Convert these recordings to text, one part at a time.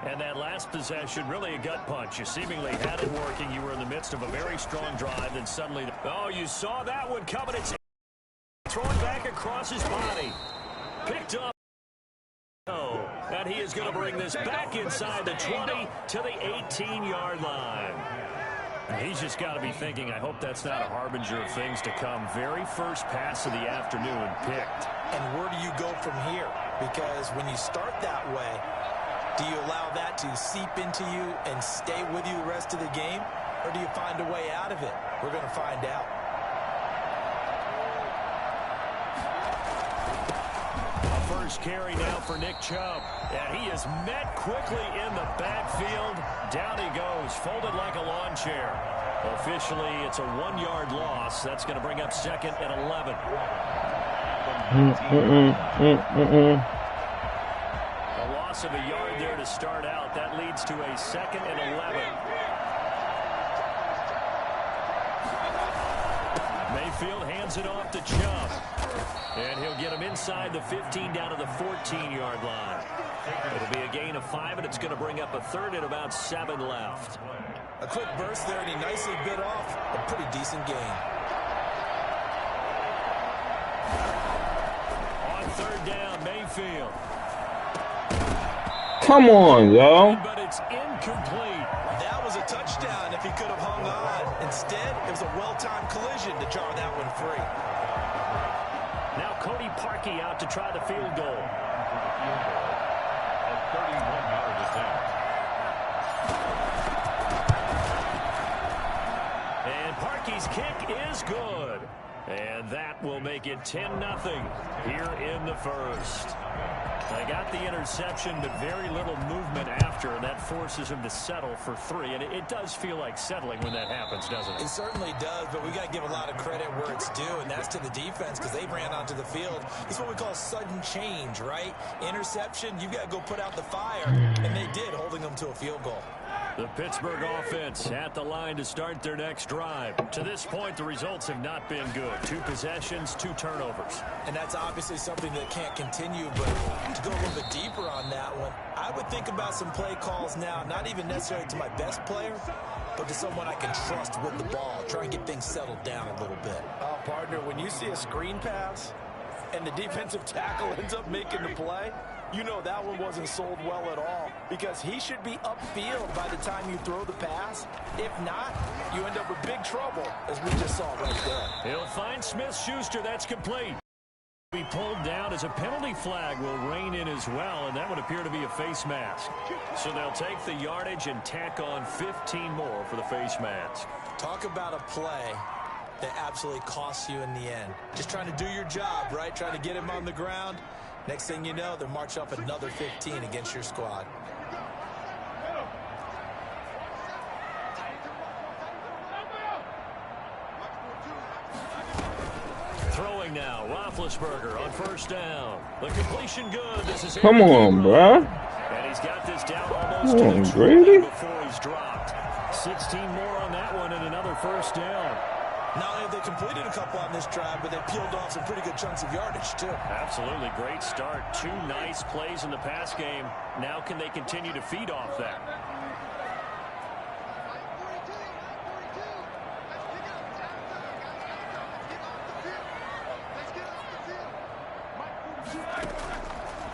And that last possession, really a gut punch. You seemingly had it working. You were in the midst of a very strong drive, then suddenly, oh, you saw that one coming. It's throwing back across his body. Picked up. Oh, and he is going to bring this back inside the 20 to the 18-yard line. He's just got to be thinking, I hope that's not a harbinger of things to come. Very first pass of the afternoon picked. And where do you go from here? Because when you start that way, do you allow that to seep into you and stay with you the rest of the game? Or do you find a way out of it? We're going to find out. First carry now for Nick Chubb. And he is met quickly in the backfield. Down he goes, folded like a lawn chair. Officially, it's a 1-yard loss. That's going to bring up second and 11. A loss of a yard there to start out. That leads to a second and 11. Mayfield hands it off to Chubb. And he'll get him inside the 15 down to the 14-yard line. It'll be a gain of 5, and it's going to bring up a third and about 7 left. A quick burst there, and he nicely bit off a pretty decent gain. On third down, Mayfield. Come on, yo. But it's incomplete. That was a touchdown if he could have hung on. Instead, it was a well-timed collision to jar that one free. Now Cody Parkey out to try the field goal. A 31-yard attempt. And Parkey's kick is good. And that will make it 10-0 here in the first. They got the interception, but very little movement after, and that forces him to settle for 3. And it does feel like settling when that happens, doesn't it? It certainly does, but we got to give a lot of credit where it's due, and that's to the defense because they ran onto the field. It's what we call sudden change, right? Interception, you've got to go put out the fire, and they did, holding them to a field goal. The Pittsburgh offense at the line to start their next drive. To this point, the results have not been good. 2 possessions, 2 turnovers. And that's obviously something that can't continue, but to go a little bit deeper on that one, I would think about some play calls now, not even necessarily to my best player, but to someone I can trust with the ball. Try and get things settled down a little bit. Oh, partner, when you see a screen pass and the defensive tackle ends up making the play, you know that one wasn't sold well at all because he should be upfield by the time you throw the pass. If not, you end up with big trouble, as we just saw right there. He'll find Smith-Schuster. That's complete. Be pulled down as a penalty flag will rein in as well, and that would appear to be a face mask. So they'll take the yardage and tack on 15 more for the face mask. Talk about a play that absolutely costs you in the end. Just trying to do your job, right? Trying to get him on the ground. Next thing you know, they'll march up another 15 against your squad. Throwing now, Roethlisberger on first down. The completion good. This is Come on, bro. And he's got this down almost to the Brady. before he's dropped. 16 more on that one and another first down. Not only have they completed a couple on this drive, but they peeled off some pretty good chunks of yardage, too. Absolutely great start. 2 nice plays in the pass game. Now can they continue to feed off that?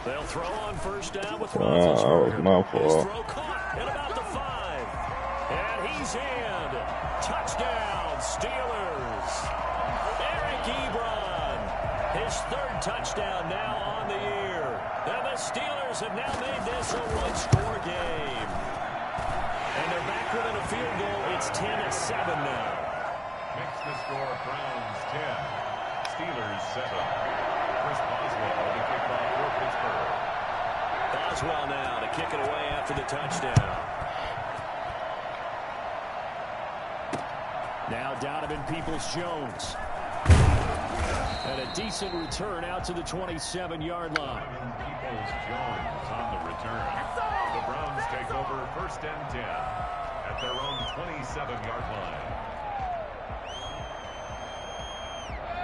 They'll throw on first down with Roethlisberger. That was my fault. His throw caught at about the 5. And he's in. Touchdown, Steelers. Eric Ebron. His 3rd touchdown now on the year. And the Steelers have now made this a 1-score game. And they're back within a field goal. It's 10-7 now. Makes the score Browns 10. Steelers 7. Chris Boswell to kick off for Pittsburgh. Boswell now to kick it away after the touchdown. Now Donovan Peoples-Jones. And a decent return out to the 27-yard line. Peoples-Jones on the return. The Browns take over 1st and 10 at their own 27-yard line.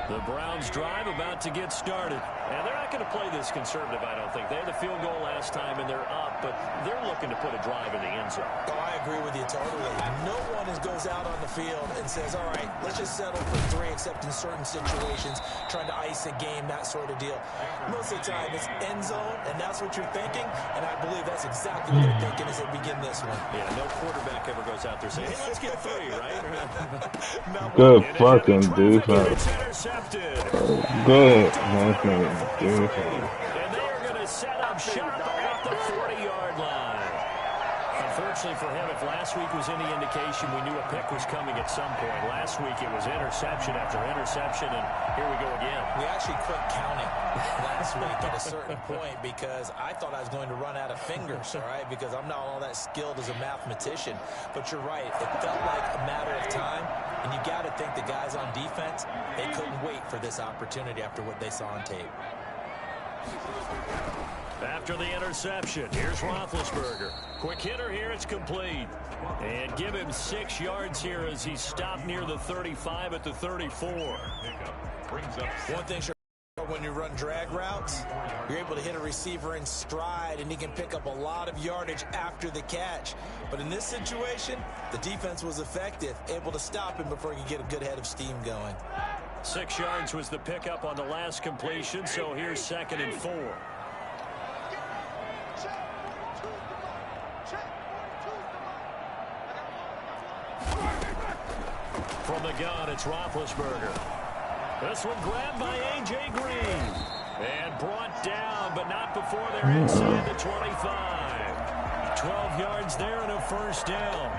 The Browns drive about to get started. And they're not going to play this conservative, I don't think. They had a field goal last time, and they're up, but they're looking to put a drive in the end zone. Oh, I agree with you totally. No one goes out on the field and says, all right, let's just settle for 3, except in certain situations, trying to ice a game, that sort of deal. Most of the time, it's end zone, and that's what you're thinking, and I believe that's exactly what they're thinking as they begin this one. Yeah, no quarterback ever goes out there saying, hey, let's get 3, right? Good fucking defense. Intercepted. Good fucking defense. And they are going to set up shop at the 40-yard line. Unfortunately for him, if last week was any indication, we knew a pick was coming at some point. Last week it was interception after interception, and here we go again. We actually quit counting last week at a certain point because I thought I was going to run out of fingers, all right, because I'm not all that skilled as a mathematician. But you're right. It felt like a matter of time, and you got to think the guys on defense, they couldn't wait for this opportunity after what they saw on tape. After the interception, here's Roethlisberger. Quick hitter here, it's complete. And give him 6 yards here as he's stopped near the 35 at the 34. One thing sure, when you run drag routes, you're able to hit a receiver in stride, and he can pick up a lot of yardage after the catch. But in this situation, the defense was effective, able to stop him before he could get a good head of steam going. 6 yards was the pickup on the last completion, so here's 2nd and 4. From the gun, it's Roethlisberger. This one grabbed by A.J. Green. And brought down, but not before they're inside the 25. 12 yards there and a first down.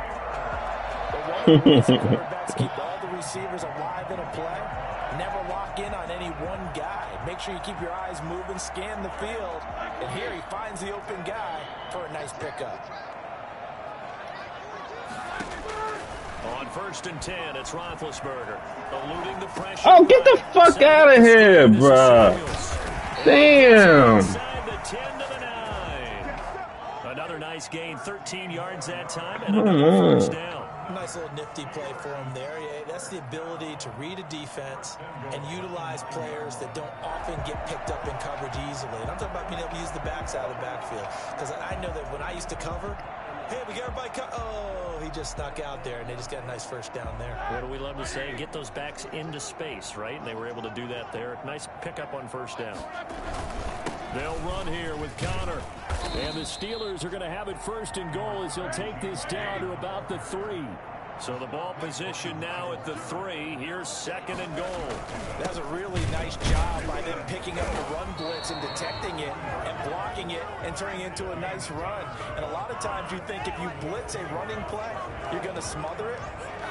Quarterbacks keep all the receivers alive in a play. Never lock in on any one guy. Make sure you keep your eyes moving, scan the field. And here he finds the open guy for a nice pickup. On 1st and 10, it's Roethlisberger. Eluding the pressure. Oh, get the fuck out of here, bruh. Damn. Inside the 10 to the 9. Another nice gain, 13 yards that time, and another first down. Nice little nifty play for him there. Yeah, that's the ability to read a defense and utilize players that don't often get picked up in coverage easily. And I'm talking about being able to use the backs out of the backfield. Because I know that when I used to cover, hey, we got everybody oh, he just snuck out there, and they just got a nice first down there. What do we love to say? Get those backs into space, right? And they were able to do that there. Nice pickup on first down. They'll run here with Connor. And the Steelers are going to have it 1st and goal as he'll take this down to about the 3. So the ball position now at the 3. Here's 2nd and goal. That was a really nice job by them picking up the run blitz and detecting it and blocking it and turning it into a nice run. And a lot of times you think if you blitz a running play, you're going to smother it.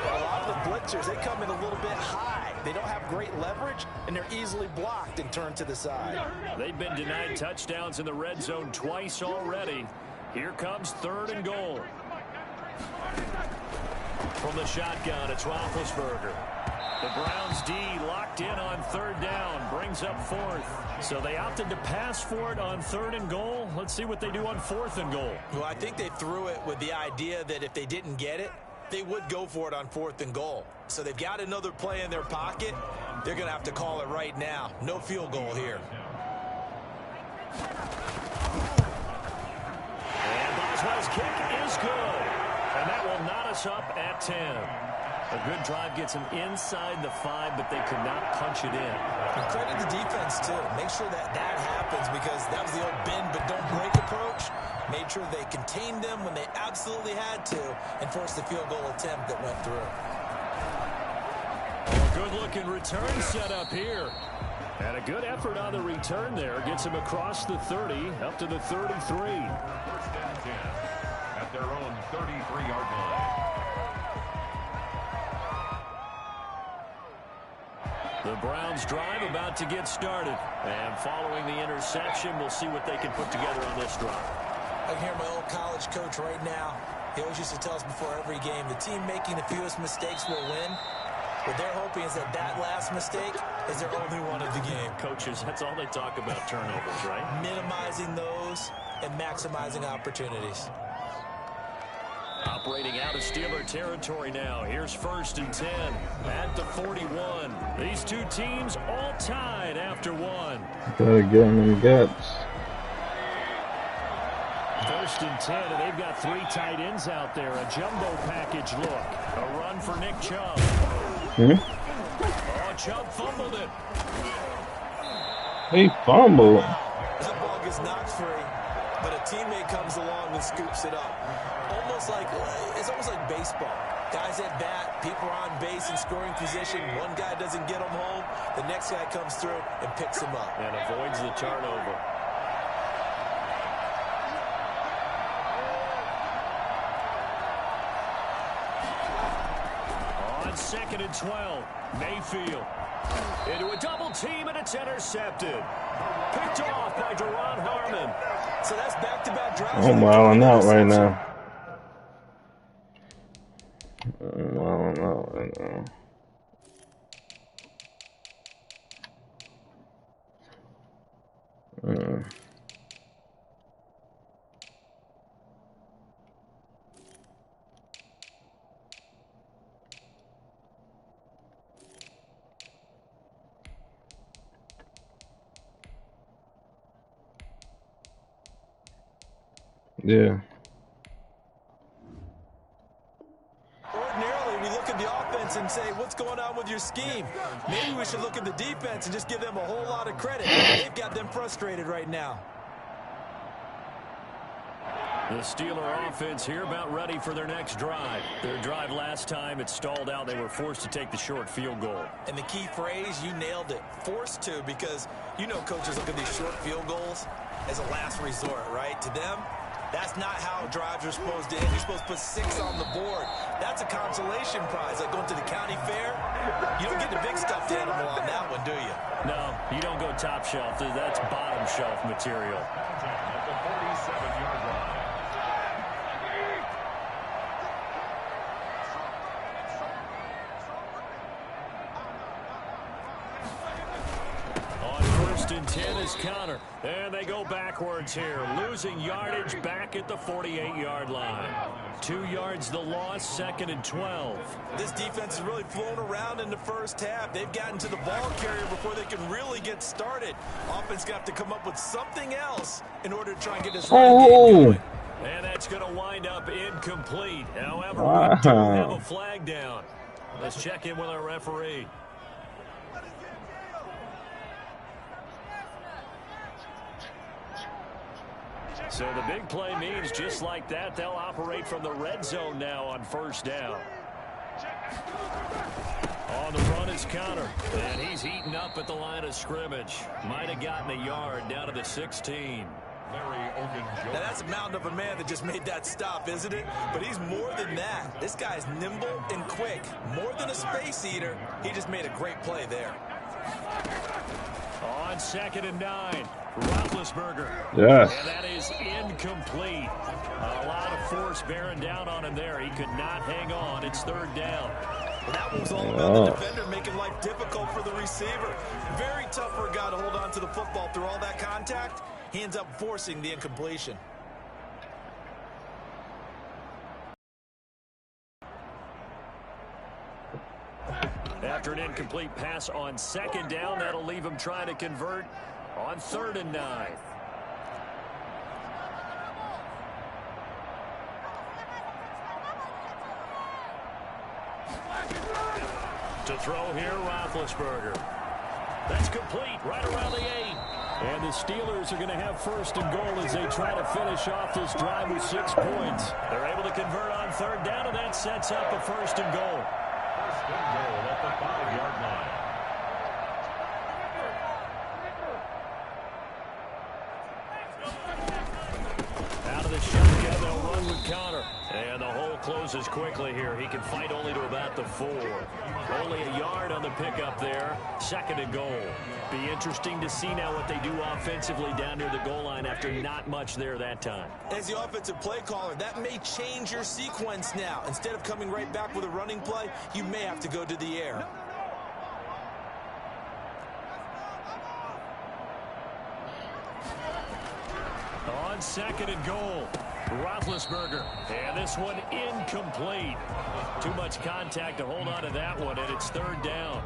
But a lot of the blitzers, they come in a little bit high. They don't have great leverage, and they're easily blocked and turned to the side. They've been denied touchdowns in the red zone twice already. Here comes 3rd and goal. From the shotgun, it's Roethlisberger. The Browns D locked in on 3rd down, brings up 4th. So they opted to pass for it on 3rd and goal. Let's see what they do on 4th and goal. Well, I think they threw it with the idea that if they didn't get it, they would go for it on 4th and goal. So they've got another play in their pocket. They're going to have to call it right now. No field goal here. And Boswell's kick is good. And that will knot us up at 10. A good drive gets them inside the 5, but they could not punch it in. And credit the defense, too. Make sure that happens because that was the old bend but don't break approach. Made sure they contained them when they absolutely had to and forced the field goal attempt that went through. A good-looking return set up here. And a good effort on the return there. Gets him across the 30, up to the 33. 1st and 10 at their own 33-yard line. The Browns drive about to get started. And following the interception, we'll see what they can put together on this drive. I can hear my old college coach right now. He always used to tell us before every game, the team making the fewest mistakes will win. What they're hoping is that last mistake is their only one of the game. Coaches, that's all they talk about, turnovers, right? Minimizing those and maximizing opportunities. Operating out of Steeler territory now. Here's 1st and 10 at the 41. These two teams all tied after one. Gotta get him in guts. 1st and 10, and they've got 3 tight ends out there. A jumbo package look. A run for Nick Chubb. Oh, Chubb fumbled it. He fumbled. The ball gets knocked free, but a teammate comes along and scoops it up. It's almost like baseball. Guys at bat, people are on base in scoring position. One guy doesn't get him home. The next guy comes through and picks him up. And avoids the turnover. On 2nd and 12, Mayfield. Into a double team, and it's intercepted. Picked off by Duron Harmon. So that's back-to-back drives. I'm wilding out right now. I'm wilding out right now. Yeah. Ordinarily, we look at the offense and say, what's going on with your scheme? Maybe we should look at the defense and just give them a whole lot of credit. They've got them frustrated right now. The Steeler offense here about ready for their next drive. Their drive last time, it stalled out. They were forced to take the short field goal. And the key phrase, you nailed it. Forced to, because you know coaches look at these short field goals as a last resort, right? To them, that's not how drives are supposed to end. You're supposed to put 6 on the board. That's a consolation prize, like going to the county fair. You don't get the big stuffed animal on that one, do you? No, you don't go top shelf. That's bottom shelf material. At the 47-yard line. On 1st and 10 is Connor. And they go backwards here. Losing yardage back at the 48-yard line. 2 yards the loss, 2nd and 12. This defense is really flown around in the first half. They've gotten to the ball carrier before they can really get started. Offense going to have to come up with something else in order to try and get this running game going. And that's going to wind up incomplete. However, we do have a flag down. Let's check in with our referee. So the big play means just like that, they'll operate from the red zone now on 1st down. On the run is Connor, and he's eaten up at the line of scrimmage. Might have gotten a yard down to the 16. Now that's a mountain of a man that just made that stop, isn't it? But he's more than that. This guy's nimble and quick. More than a space eater. He just made a great play there. On 2nd and 9, Roethlisberger. Yes. And that is incomplete. A lot of force bearing down on him there. He could not hang on. It's 3rd down. Well, that was all about the defender making life difficult for the receiver. Very tough for a guy to hold on to the football through all that contact. He ends up forcing the incompletion. After an incomplete pass on 2nd down, that'll leave him trying to convert on 3rd and 9. To throw here, Roethlisberger. That's complete right around the 8. And the Steelers are going to have 1st and goal as they try to finish off this drive with 6 points. They're able to convert on 3rd down, and that sets up a 1st and goal. 1st and goal at the 5-yard line. Out of the shotgun, they'll run with Connor. And the hole closes quickly here. He can fight only to about the 4. Only a yard on the pickup there. 2nd and goal. Be interesting to see now what they do offensively down near the goal line after not much there that time. As the offensive play caller, that may change your sequence now. Instead of coming right back with a running play, you may have to go to the air. On 2nd and goal. Roethlisberger. And this one incomplete. Too much contact to hold on to that one, and it's third down.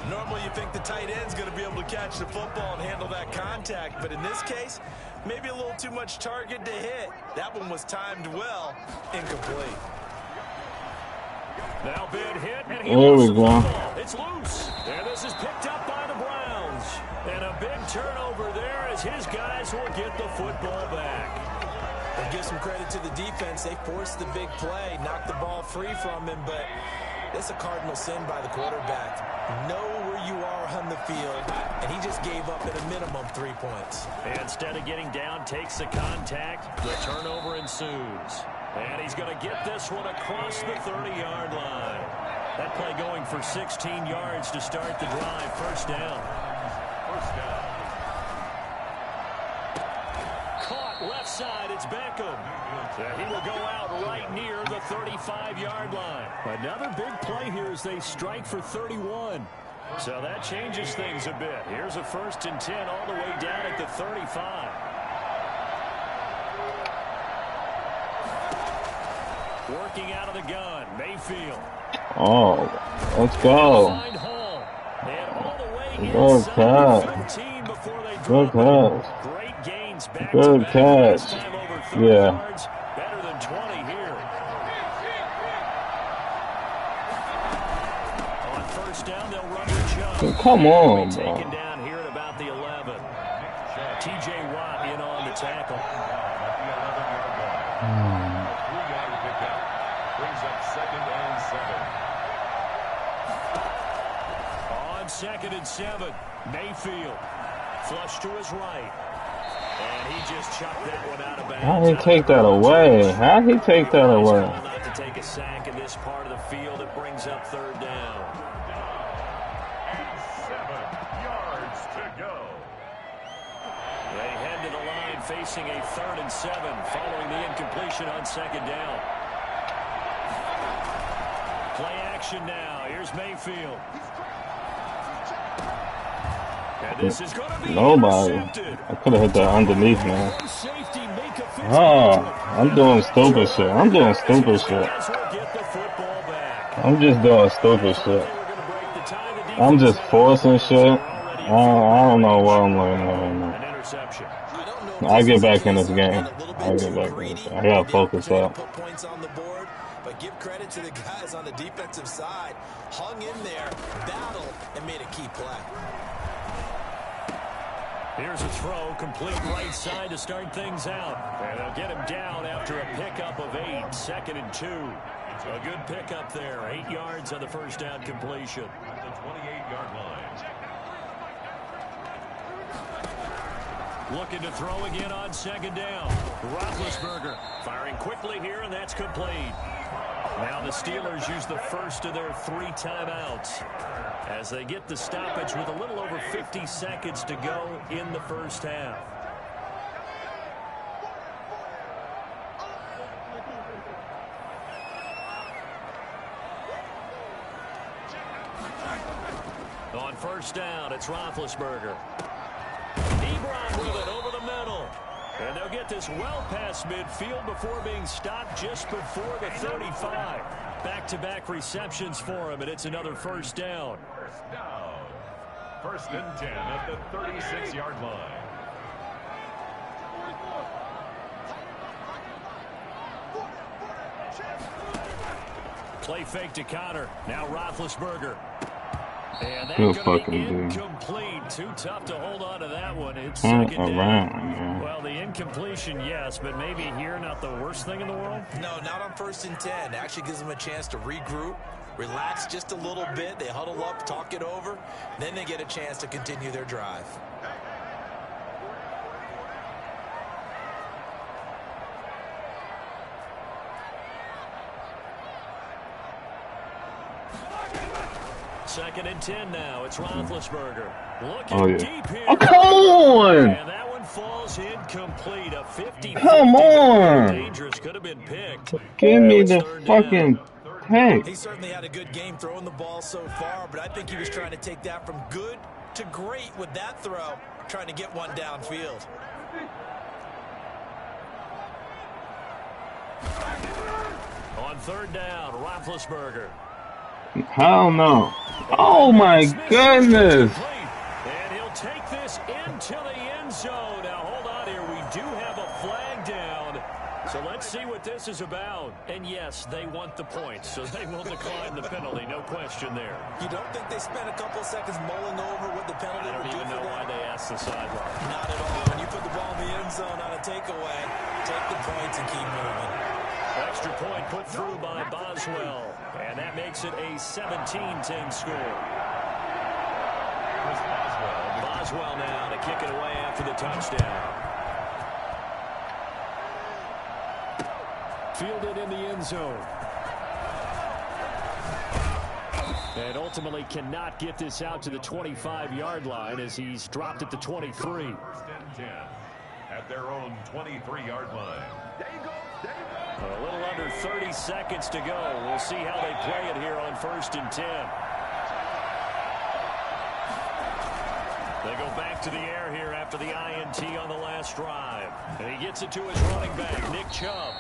Normally you think the tight end's going to be able to catch the football and handle that contact, but in this case, maybe a little too much target to hit. That one was timed well. Incomplete. Now big hit, and he there lost we the go. football. It's loose. And this is picked up by the Browns. And a big turnover there as his guys will get the football back. And give some credit to the defense. They forced the big play, knocked the ball free from him, but it's a cardinal sin by the quarterback. Know where you are on the field, and he just gave up at a minimum 3 points. And instead of getting down, takes the contact. The turnover ensues. And he's going to get this one across the 30-yard line. That play going for 16 yards to start the drive. First down. First down. Caught left side. It's Beckham. And he will go out right near the 35-yard line. Another big play here as they strike for 31. So that changes things a bit. Here's a 1st and 10 all the way down at the 35. Working out of the gun, Mayfield. Oh, let's go. Good catch. Good catch. Great gains back Good to back. catch. This time over 30 Yeah. yards, better than 20 here. On first down, they'll run with Chubb. Come on, bro. Taken down here at about the 11. T.J. Watt in on the tackle. At the 11-yard line. A 3-yard pickup. Brings up 2nd and 7. On 2nd and 7, Mayfield. Flush to his right. And he just chucked that one out of bounds. How did he take that away? How did he take that away? Not to take a sack in this part of the field. It brings up third down. And 7 yards to go. They head to the line facing a 3rd and 7 following the incompletion on 2nd down. Play action now. Here's Mayfield. And this is going to be Nobody. intercepted. I could have hit that underneath, man. Safety make a Oh, I'm doing stupid shit. I'm doing stupid shit. Guys will get the football back. I'm just doing stupid shit. I'm just forcing shit. I don't know what I'm doing right now. An interception. I'll get back in this game. I'll get back in this game. I gotta focus up. Put points on the board, but give credit to the guys on the defensive side. Hung in there, battled, and made a key play. Here's a throw, complete right side to start things out. And they'll get him down after a pickup of 8, 2nd and 2. A good pickup there, 8 yards on the first down completion. At the 28-yard line. Looking to throw again on 2nd down. Roethlisberger firing quickly here, and that's complete. Now the Steelers use the first of their 3 timeouts as they get the stoppage with a little over 50 seconds to go in the first half. On first down, it's Roethlisberger. Ebron with it over the middle. And they'll get this well past midfield before being stopped just before the 35. Back-to-back receptions for him, and it's another first down. First down. 1st and 10 at the 36-yard line. Play fake to Connor. Now Roethlisberger. And Good that's going to be fucking dude. incomplete. Too tough to hold on to that one. It's Turn 2nd down. around, man. Well, the incompletion, yes, but maybe here not the worst thing in the world. No, not on 1st and 10. Actually gives them a chance to regroup, relax just a little bit. They huddle up, talk it over. Then they get a chance to continue their drive. Second and 10 now. It's Roethlisberger. Looking Oh, yeah. deep here. Oh, come on! And that one falls incomplete. A 50. Come on! Dangerous could have been picked. Give me It's the third fucking down. tank. He certainly had a good game throwing the ball so far, but I think he was trying to take that from good to great with that throw, trying to get one downfield. On third down, Roethlisberger. Hell no. Oh my goodness. And he'll take this into the end zone. Now hold on here. We do have a flag down. So let's see what this is about. And yes, they want the points, so they will decline the penalty. No question there. You don't think they spent a couple of seconds mulling over what the penalty would do for them? I don't even know why they asked the sideline. Not at all. When you put the ball in the end zone on a takeaway, take the points and keep moving. Extra point put through by Boswell. And that makes it a 17-10 score. Boswell now to kick it away after the touchdown. Fielded in the end zone. And ultimately cannot get this out to the 25-yard line as he's dropped at the 23. First and 10 at their own 23-yard line. A little under 30 seconds to go. We'll see how they play it here on 1st and 10. They go back to the air here after the INT on the last drive. And he gets it to his running back, Nick Chubb.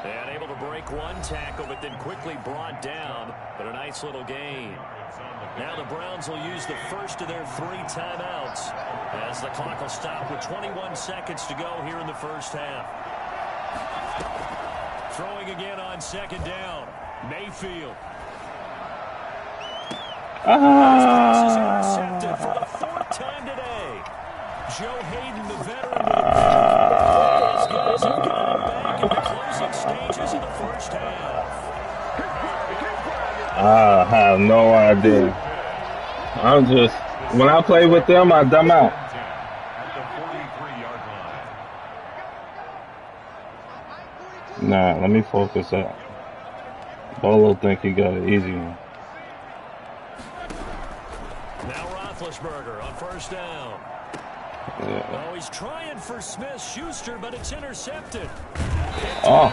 And able to break one tackle, but then quickly brought down. But a nice little gain. Now the Browns will use the first of their 3 timeouts as the clock will stop with 21 seconds to go here in the first half. Throwing again on 2nd down. Mayfield. This is intercepted for the 4th time today. Joe Hayden, the veteran, with a his guys have got him back in the closing stages of the first half. I have no idea. I'm just, when I play with them, I dumb out. Nah, let me focus out. Bolo think he got an easy one. Now Roethlisberger on 1st down. Yeah. Oh, he's trying for Smith-Schuster, but it's intercepted. Oh,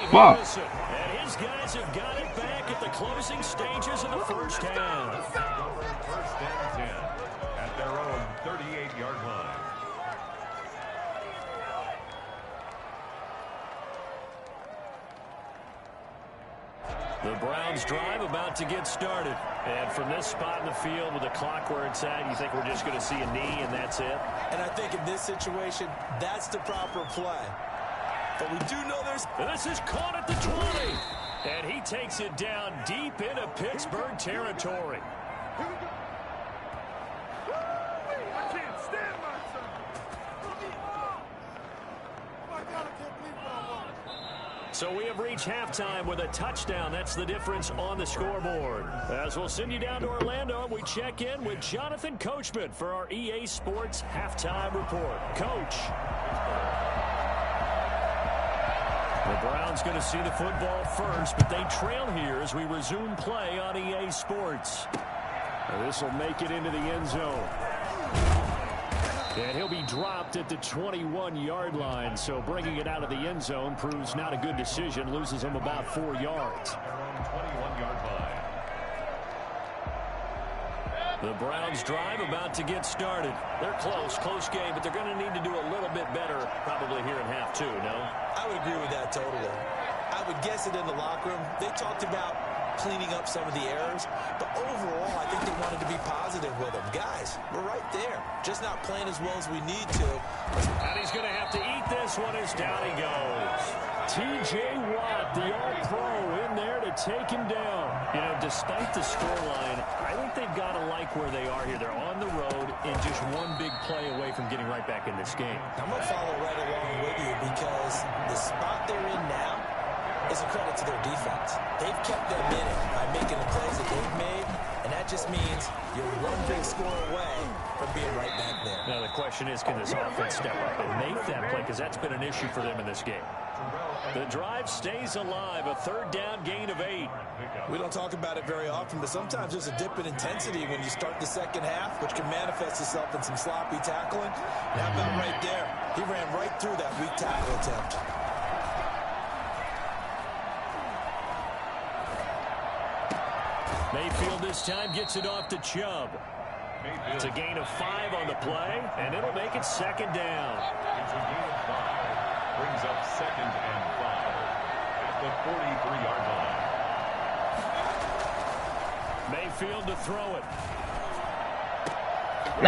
fuck. And his guys have got it back at the closing stages of the first half. 1st and 10 at their own 38-yard line. The Browns drive about to get started. And from this spot in the field with the clock where it's at, you think we're just going to see a knee and that's it? And I think in this situation, that's the proper play. But we do know there's... This is caught at the 20. And he takes it down deep into Pittsburgh territory. I can't stand myself. My God, I can't believe what I watched. So we have reached halftime with a touchdown. That's the difference on the scoreboard. As we'll send you down to Orlando, we check in with Jonathan Coachman for our EA Sports Halftime Report. Coach. The Browns going to see the football first, but they trail here as we resume play on EA Sports. This will make it into the end zone. And he'll be dropped at the 21-yard line, so bringing it out of the end zone proves not a good decision. Loses him about 4 yards. The Browns drive about to get started. They're close game, but they're going to need to do a little bit better probably here in half 2, no? I would agree with that totally. I would guess it in the locker room. They talked about cleaning up some of the errors, but overall, I think they wanted to be positive with them. Guys, we're right there, just not playing as well as we need to. And he's going to have to eat this one as down he goes. T.J. Watt, the All-Pro, in there to take him down. You know, despite the scoreline, I think they've got to like where they are here. They're on the road and just one big play away from getting right back in this game. I'm going to follow right along with you because the spot they're in now is a credit to their defense. They've kept them in it by making the plays that they've made, and that just means you're one big score away from being right back there. Now the question is, can this offense step up and make that play, because that's been an issue for them in this game. The drive stays alive, a 3rd down gain of 8. We don't talk about it very often, but sometimes there's a dip in intensity when you start the second half, which can manifest itself in some sloppy tackling. Now about right there, he ran right through that weak tackle attempt. Mayfield this time gets it off to Chubb. It's a gain of 5 on the play, and it'll make it 2nd down. It's a gain of 5. Brings up 2nd and 5 at the 43-yard line. Mayfield to throw it. No!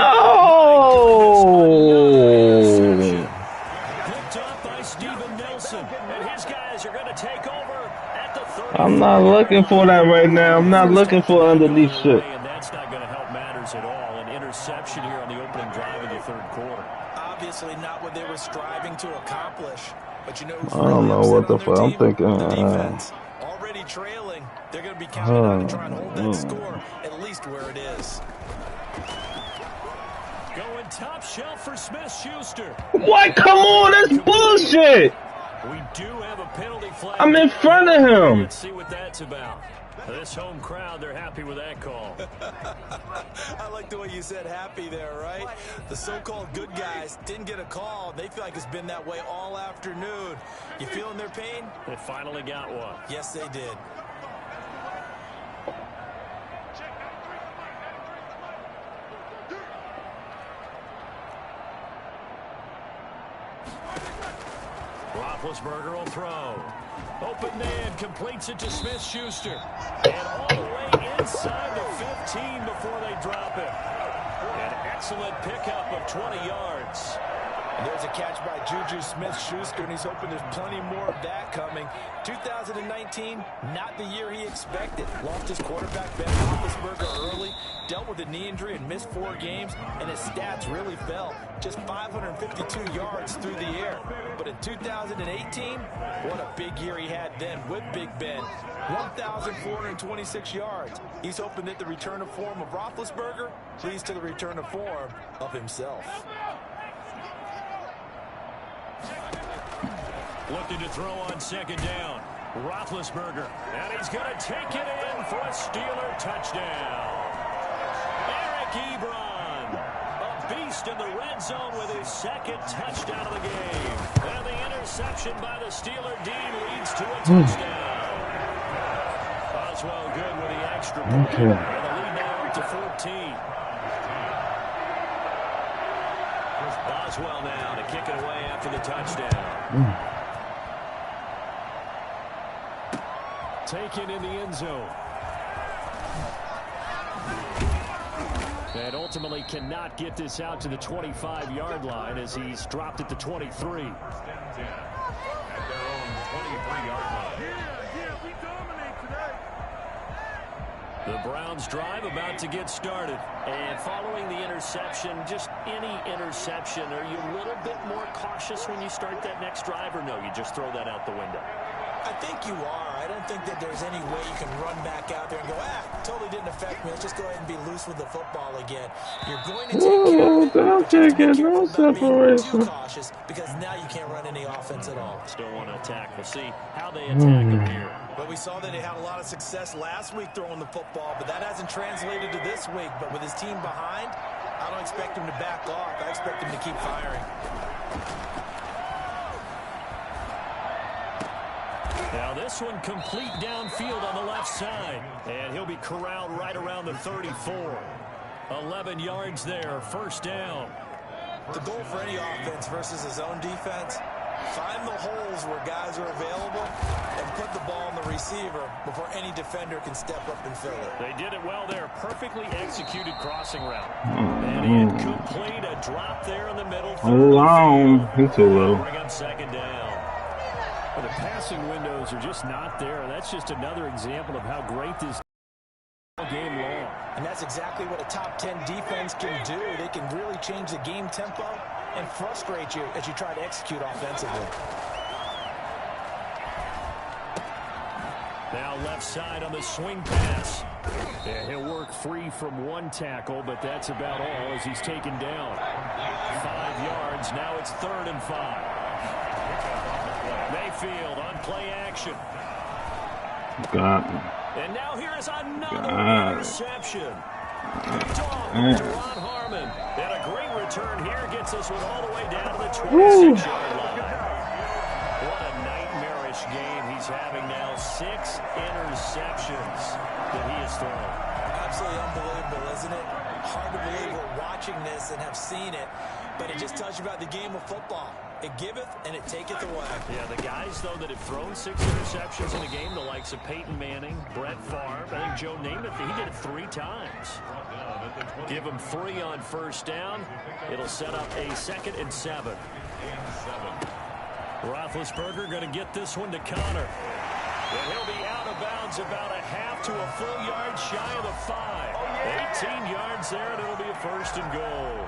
Picked up by Steven Nelson, and his guys are going to take over at the 30. I'm not looking for that right now. I'm not looking for underneath shit. And that's not going to help matters at all. An interception here on the opening drive of the third quarter. Obviously not what they were striving to accomplish. But you know, I don't know what the fuck I'm thinking. The defense already trailing. They're going to be counting on to try and hold that score at least where it is. Going top shelf for Smith-Schuster. What? Come on, that's bullshit. We do have a penalty flag. I'm in front of him. Let's see what that's about. This home crowd, they're happy with that call. I like the way you said happy there, right? The so-called good guys didn't get a call. They feel like it's been that way all afternoon. You feeling their pain? They finally got one. Yes, they did. Roethlisberger will throw. Open man completes it to Smith-Schuster. And all the way inside the 15 before they drop it. An excellent pickup of 20 yards. And there's a catch by Juju Smith-Schuster, and he's hoping there's plenty more of that coming. 2019, not the year he expected. Lost his quarterback, Ben Roethlisberger, early. Dealt with a knee injury and missed 4 games, and his stats really fell. Just 552 yards through the air. But in 2018, what a big year he had then with Big Ben. 1,426 yards. He's hoping that the return of form of Roethlisberger leads to the return of form of himself. Looking to throw on second down. Roethlisberger. And he's going to take it in for a Steeler touchdown. Eric Ebron. A beast in the red zone with his second touchdown of the game. And the interception by the Steeler D leads to a touchdown. Boswell good with the extra point. Okay. And the lead now up to 14. Boswell now to kick it away after the touchdown. Taken in the end zone. And ultimately cannot get this out to the 25-yard line as he's dropped it to 23. At their own 23-yard line. Yeah, we dominate today. The Browns drive about to get started. And following the interception, just any interception, are you a little bit more cautious when you start that next drive, or no, you just throw that out the window? I think you are. I don't think that there's any way you can run back out there and go, totally didn't affect me. Let's just go ahead and be loose with the football again. You're going to take care of it, but you have to be careful about being too cautious because now you can't run any offense at all. Still want to attack. We'll see how they attack him here. But we saw that they had a lot of success last week throwing the football, but that hasn't translated to this week. But with his team behind, I don't expect him to back off. I expect him to keep firing. Now this one complete downfield on the left side. And he'll be corralled right around the 34. 11 yards there, first down. The goal for any offense versus his own defense, find the holes where guys are available and put the ball in the receiver before any defender can step up and fill it. They did it well there. Perfectly executed crossing route. And incomplete, a drop there in the middle. Long. He's too low. Bring up second down. Well, the passing windows are just not there. That's just another example of how great this game long. And that's exactly what a top 10 defense can do. They can really change the game tempo and frustrate you as you try to execute offensively. Now left side on the swing pass. Yeah, he'll work free from one tackle, but that's about all as he's taken down. 5 yards. Now it's 3rd and 5. Mayfield on play action. Got me. And now here is another interception. Ron Harmon. And a great return here gets us one all the way down to the 26-yard line. What a nightmarish game he's having now. 6 interceptions that he has thrown. Absolutely unbelievable, isn't it? Hard to believe we're watching this and have seen it, but it just tells you about the game of football. It giveth and it taketh away. Yeah, the guys, though, that have thrown 6 interceptions in a game, the likes of Peyton Manning, Brett Favre, I think Joe Namath, he did it 3 times. Give him 3 on first down. It'll set up a 2nd and 7. Roethlisberger going to get this one to Connor. And he'll be out of bounds about a half to a full yard shy of the 5. 18 yards there, and it'll be a 1st and goal.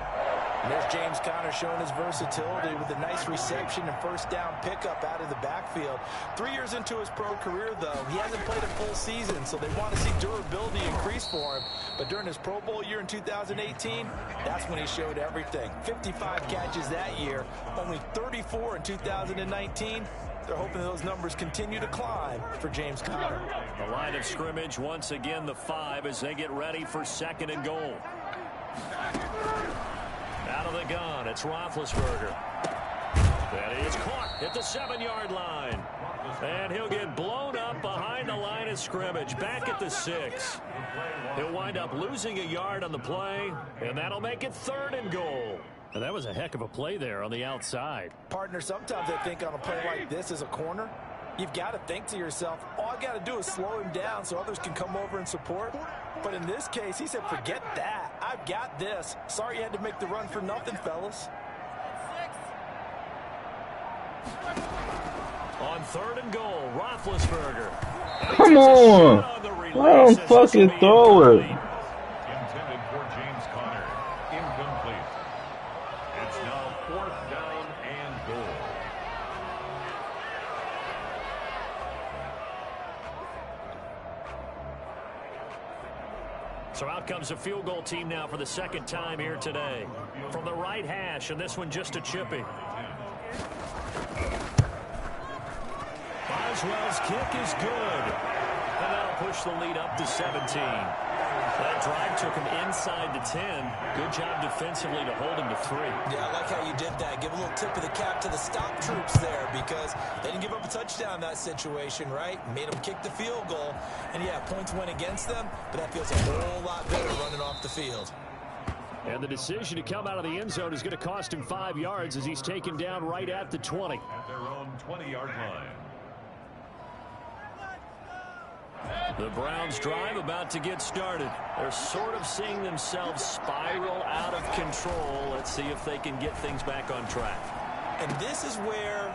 And there's James Conner showing his versatility with a nice reception and first down pickup out of the backfield. 3 years into his pro career, though, he hasn't played a full season, so they want to see durability increase for him. But during his Pro Bowl year in 2018, that's when he showed everything. 55 catches that year, only 34 in 2019. They're hoping those numbers continue to climb for James Conner. The line of scrimmage, once again, the 5 as they get ready for 2nd and goal. Out of the gun, it's Roethlisberger. That is caught at the 7-yard line. And he'll get blown up behind the line of scrimmage, back at the 6. He'll wind up losing a yard on the play, and that'll make it 3rd and goal. And that was a heck of a play there on the outside. Partner, sometimes I think on a play like this as a corner, you've got to think to yourself, all I got to do is slow him down so others can come over and support. But in this case, he said, forget that. I've got this. Sorry you had to make the run for nothing, fellas. On 3rd and goal, Roethlisberger. Come on. Let him fucking throw it. Intended for James Conner. Incomplete. It's now 4th down and goal. So out comes a field goal team now for the 2nd time here today. From the right hash, and this one just a chippy. Boswell's kick is good. And that'll push the lead up to 17. That drive took him inside the 10. Good job defensively to hold him to 3. Yeah, I like how you did that. Give a little tip of the cap to the stop troops there because they didn't give up a touchdown in that situation, right? Made them kick the field goal. And, yeah, points went against them, but that feels a whole lot better running off the field. And the decision to come out of the end zone is going to cost him 5 yards as he's taken down right at the 20. At their own 20-yard line. The Browns drive about to get started. They're sort of seeing themselves spiral out of control. Let's see if they can get things back on track. And this is where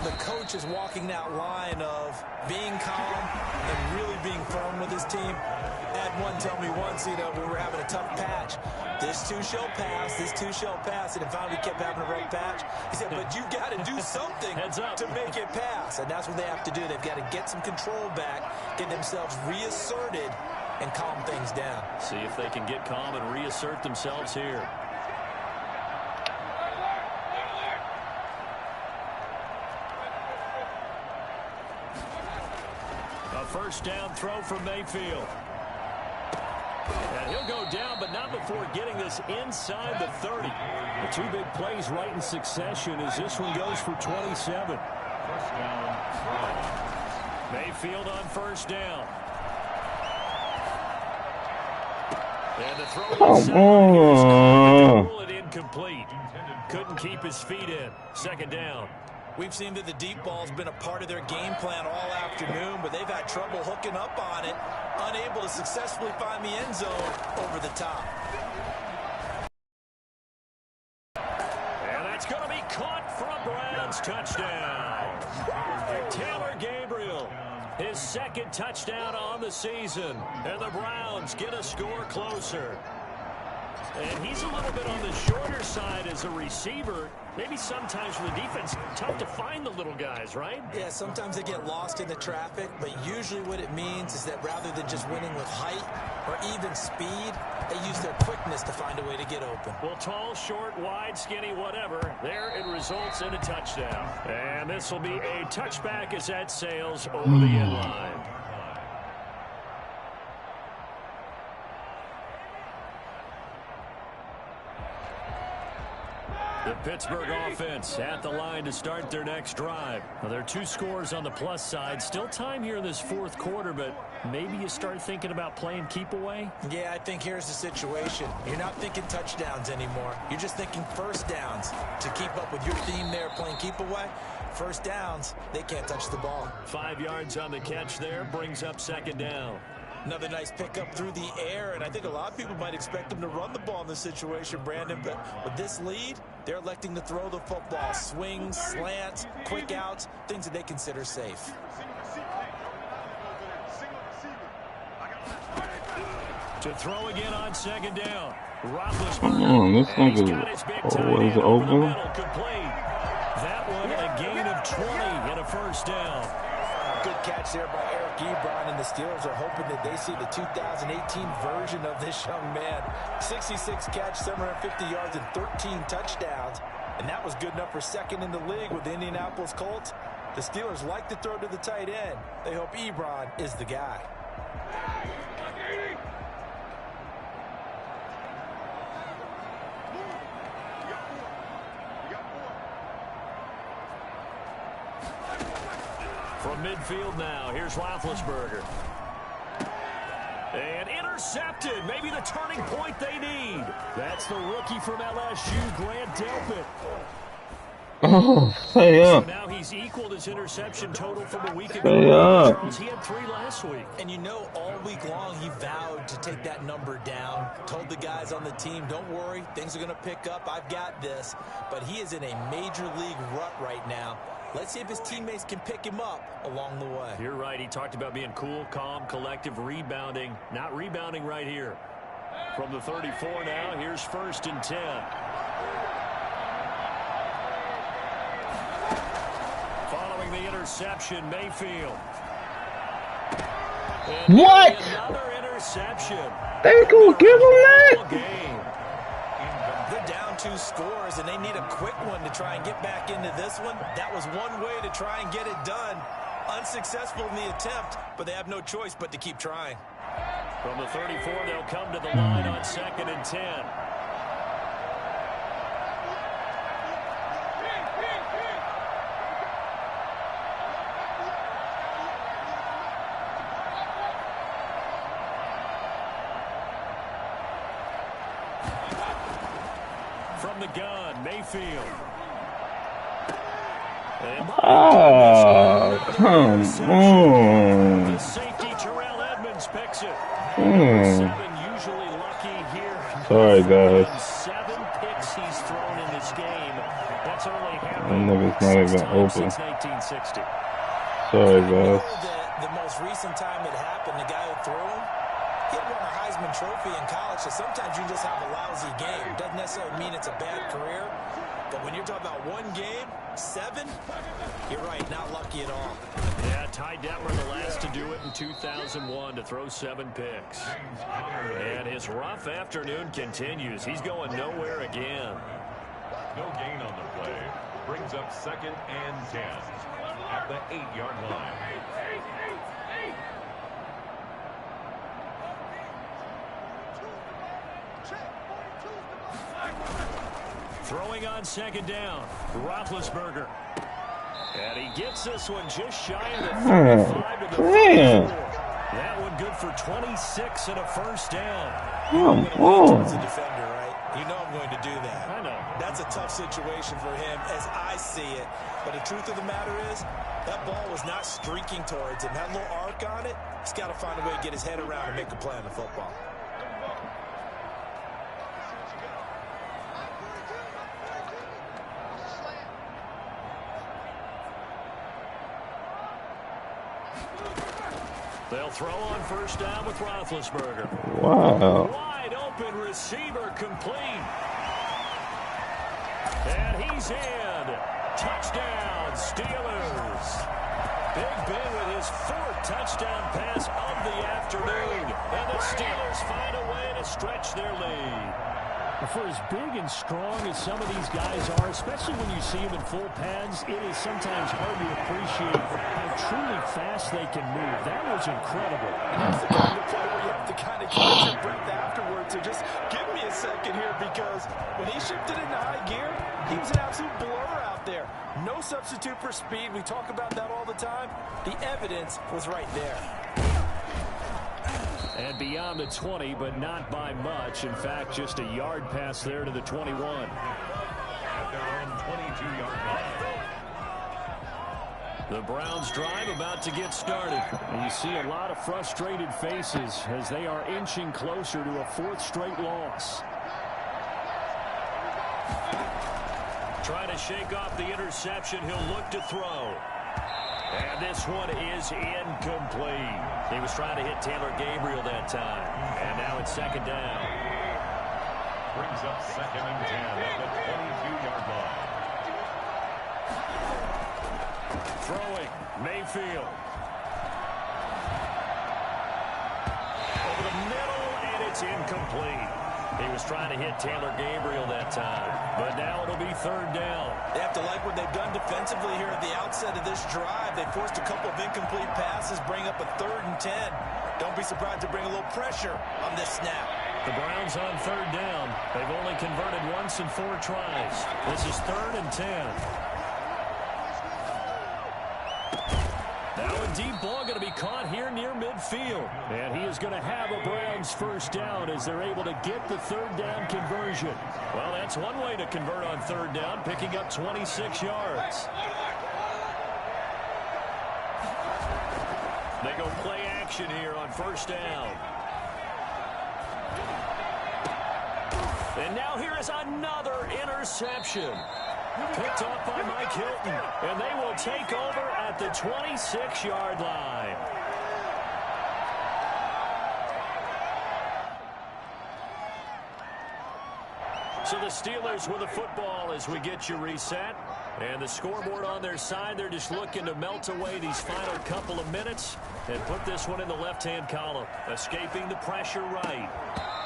the coach is walking that line of being calm and really being firm with his team. I had one tell me once, you know, we were having a tough patch. This too shall pass, this too shall pass. And finally kept having a rough patch. He said, but you got to do something to make it pass. And that's what they have to do. They've got to get some control back, get themselves reasserted, and calm things down. See if they can get calm and reassert themselves here. A 1st down throw from Mayfield. And he'll go down, but not before getting this inside the 30. The 2 big plays right in succession as this one goes for 27. 1st down, throw. Mayfield on 1st down. And the throw Come on. incomplete. Couldn't keep his feet in. 2nd down. We've seen that the deep ball's been a part of their game plan all afternoon, but they've had trouble hooking up on it, unable to successfully find the end zone over the top. And that's going to be caught for a Browns touchdown. Taylor Gabriel, his 2nd touchdown on the season, and the Browns get a score closer. And he's a little bit on the shorter side as a receiver. Maybe sometimes for the defense, tough to find the little guys, right? Yeah, sometimes they get lost in the traffic, but usually what it means is that rather than just winning with height or even speed, they use their quickness to find a way to get open. Well, tall, short, wide, skinny, whatever, there it results in a touchdown. And this will be a touchback as that sails over the end line. The Pittsburgh offense at the line to start their next drive. Well, there are 2 scores on the plus side. Still time here in this 4th quarter, but maybe you start thinking about playing keep away? Yeah, I think here's the situation. You're not thinking touchdowns anymore. You're just thinking first downs. To keep up with your theme there, playing keep away, first downs, they can't touch the ball. 5 yards on the catch there, brings up 2nd down. Another nice pickup through the air, and I think a lot of people might expect them to run the ball in this situation, Brandon, but with this lead, they're electing to throw the football. Swings, slants, quick outs, things that they consider safe. To throw again on 2nd down. This nigga always open. Complete. That one a gain of 20 and a first down. Good catch there by Eric Ebron, and the Steelers are hoping that they see the 2018 version of this young man. 66 catch, 750 yards, and 13 touchdowns. And that was good enough for 2nd in the league with the Indianapolis Colts. The Steelers like to throw to the tight end. They hope Ebron is the guy. From midfield now, here's Roethlisberger. And intercepted. Maybe the turning point they need. That's the rookie from LSU, Grant Delpit. Oh, stay up. So now he's equaled his interception total from a week ago. Charles, he had 3 last week. And you know, all week long he vowed to take that number down. Told the guys on the team, don't worry, things are going to pick up. I've got this. But he is in a major league rut right now. Let's see if his teammates can pick him up along the way. You're right. He talked about being cool, calm, collective, rebounding. Not rebounding right here. From the 34 now, here's 1st and 10. Following the interception, Mayfield. And what? Another interception. They gonna give him that? They're down 2 scores, and they need a quick one to try and get back into this one. That was one way to try and get it done. Unsuccessful in the attempt, but they have no choice but to keep trying. From the 34, they'll come to the line on 2nd and 10. From the gun, Mayfield. Oh, come on. The safety, Terrell Edmonds, picks it. 7 usually lucky here. Sorry, guys. 7 picks he's thrown in this game. That's only That nigga's not even open. since 1960. Sorry, guys. The most recent time it happened, the guy who threw him, he had won a Heisman Trophy in college, so sometimes you just have a lousy game. Doesn't necessarily mean it's a bad career, but when you're talking about one game, 7, you're right, not lucky at all. Yeah, Ty Detmer, the last to do it in 2001, to throw 7 picks. And his rough afternoon continues. He's going nowhere again. No gain on the play. Brings up 2nd and 10 at the 8-yard line. Throwing on 2nd down, Roethlisberger. And he gets this one just shy of the 35 to the 44. That one good for 26 and a first down. Come on. As a defender, right? You know I'm going to do that. I know. That's a tough situation for him as I see it. But the truth of the matter is, that ball was not streaking towards him. That little arc on it, he's got to find a way to get his head around and make a play on the football. They'll throw on first down with Roethlisberger. Wow. Wide open receiver complete. And he's in. Touchdown, Steelers. Big Ben with his 4th touchdown pass of the afternoon. And the Steelers find a way to stretch their lead. For as big and strong as some of these guys are, especially when you see them in full pads, it is sometimes hard to appreciate how truly fast they can move. That was incredible. That's the kind of play where you have to kind of catch your breath afterwards. So just give me a second here, because when he shifted into high gear, he was an absolute blur out there. No substitute for speed. We talk about that all the time. The evidence was right there. And beyond the 20, but not by much. In fact, just a yard pass there to the 21. At their own 22-yard line. The Browns drive about to get started. And you see a lot of frustrated faces as they are inching closer to a fourth straight loss. Trying to shake off the interception. He'll look to throw. And this one is incomplete. He was trying to hit Taylor Gabriel that time. And now it's second down. Brings up 2nd and 10 at the 22-yard line. Throwing, Mayfield. Over the middle, and it's incomplete. He was trying to hit Taylor Gabriel that time. But now it'll be third down. They have to like what they've done defensively here at the outset of this drive. They forced a couple of incomplete passes, bring up a 3rd and 10. Don't be surprised to bring a little pressure on this snap. The Browns on third down. They've only converted once in 4 tries. This is 3rd and 10. Now a deep ball going to be caught here near midfield. And he is going to have a Browns first down as they're able to get the third down conversion. Well, that's one way to convert on third down, picking up 26 yards. They go play action here on first down. And now here is another interception. Picked off by Mike Hilton. And they will take over at the 26-yard line. So the Steelers with the football as we get you reset. And the scoreboard on their side, they're just looking to melt away these final couple of minutes and put this one in the left-hand column. Escaping the pressure right.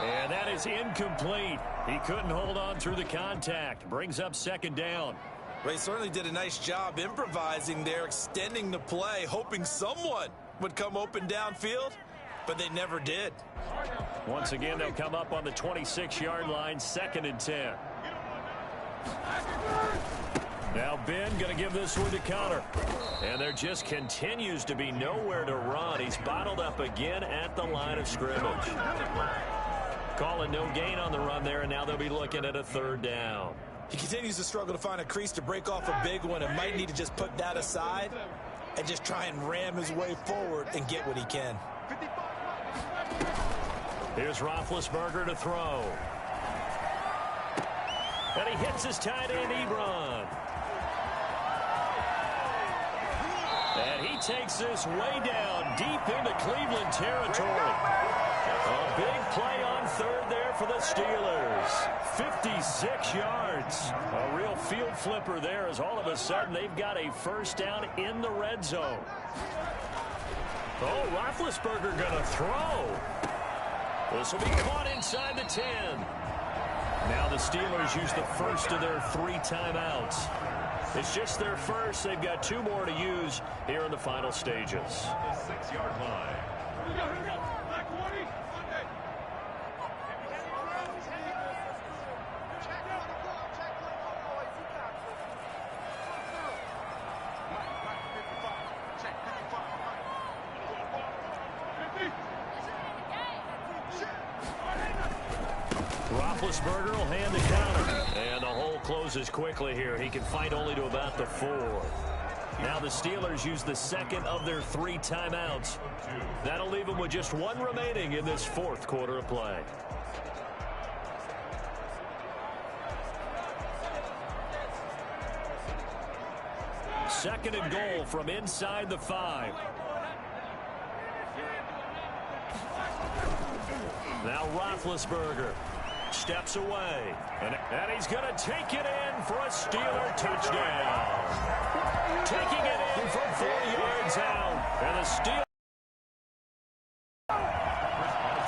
And that is incomplete. He couldn't hold on through the contact. Brings up second down. Well, he certainly did a nice job improvising there, extending the play, hoping someone would come open downfield, but they never did. Once again, they'll come up on the 26-yard line, 2nd and 10. Now Ben going to give this one to Connor. And there just continues to be nowhere to run. He's bottled up again at the line of scrimmage. Calling no gain on the run there, and now they'll be looking at a third down. He continues to struggle to find a crease to break off a big one and might need to just put that aside and just try and ram his way forward and get what he can. Here's Roethlisberger to throw. And he hits his tight end, Ebron. And he takes this way down deep into Cleveland territory. A big play on third there for the Steelers. 56 yards. A real field flipper there as all of a sudden they've got a first down in the red zone. Oh, Roethlisberger going to throw. This will be caught inside the 10. Now the Steelers use the first of their 3 timeouts. It's just their first. They've got 2 more to use here in the final stages. The 6-yard line. Roethlisberger will hand the counter. And the hole closes quickly here. He can fight only to about the 4. Now the Steelers use the second of their 3 timeouts. That'll leave them with just 1 remaining in this 4th quarter of play. Second and goal from inside the 5. Now Roethlisberger steps away. And he's going to take it in for a Steeler touchdown. Taking it in from 4 yards out. And the Steelers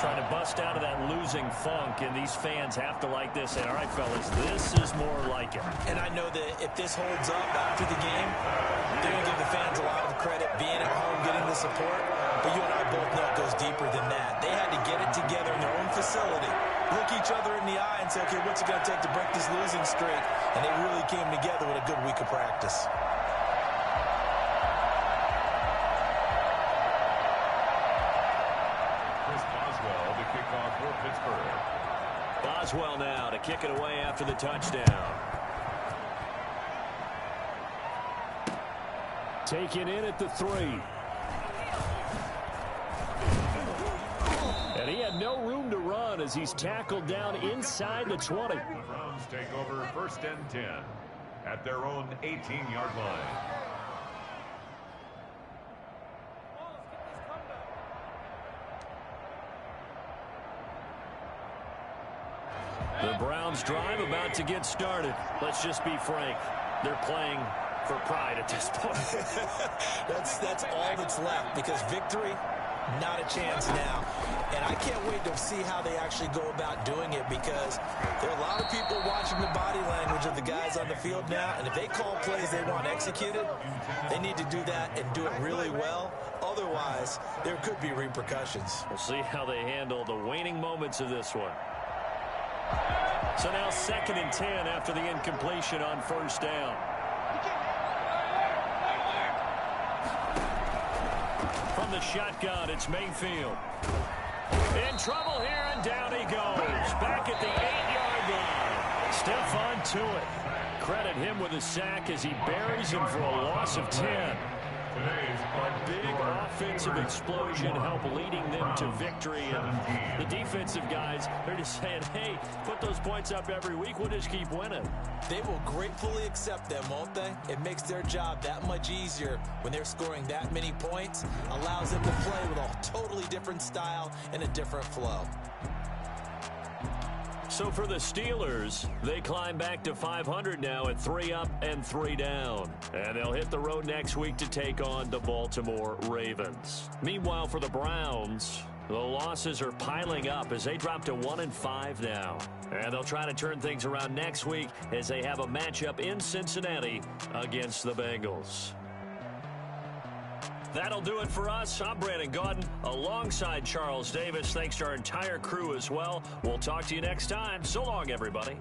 trying to bust out of that losing funk, and these fans have to like this. And, all right, fellas, this is more like it. And I know that if this holds up after the game, they're going to give the fans a lot of credit being at home, getting the support. But you and I both know it goes deeper than that. They had to get it together in their own facility, look each other in the eye and say, okay, what's it going to take to break this losing streak? And they really came together with a good week of practice. Boswell now to kick it away after the touchdown. Taken in at the 3. And he had no room to run as he's tackled down inside the 20. The Browns take over 1st and 10 at their own 18-yard line. The Browns drive about to get started. Let's just be frank. They're playing for pride at this point. That's all that's left, because victory, not a chance now. And I can't wait to see how they actually go about doing it, because there are a lot of people watching the body language of the guys on the field now, and if they call plays they want executed, they need to do that and do it really well. Otherwise, there could be repercussions. We'll see how they handle the waning moments of this one. So now 2nd and 10 after the incompletion on 1st down. From the shotgun, it's Mayfield. In trouble here, and down he goes. Back at the 8-yard line. Stephon Tuitt. Credit him with a sack as he buries him for a loss of 10. A big offensive explosion help leading them to victory. And the defensive guys, they're just saying, hey, put those points up every week. We'll just keep winning. They will gratefully accept them, won't they? It makes their job that much easier when they're scoring that many points. Allows them to play with a totally different style and a different flow. So for the Steelers, they climb back to 500 now at 3 up and 3 down. And they'll hit the road next week to take on the Baltimore Ravens. Meanwhile, for the Browns, the losses are piling up as they drop to 1-5 now. And they'll try to turn things around next week as they have a matchup in Cincinnati against the Bengals. That'll do it for us. I'm Brandon Gaudin alongside Charles Davis. Thanks to our entire crew as well. We'll talk to you next time. So long, everybody.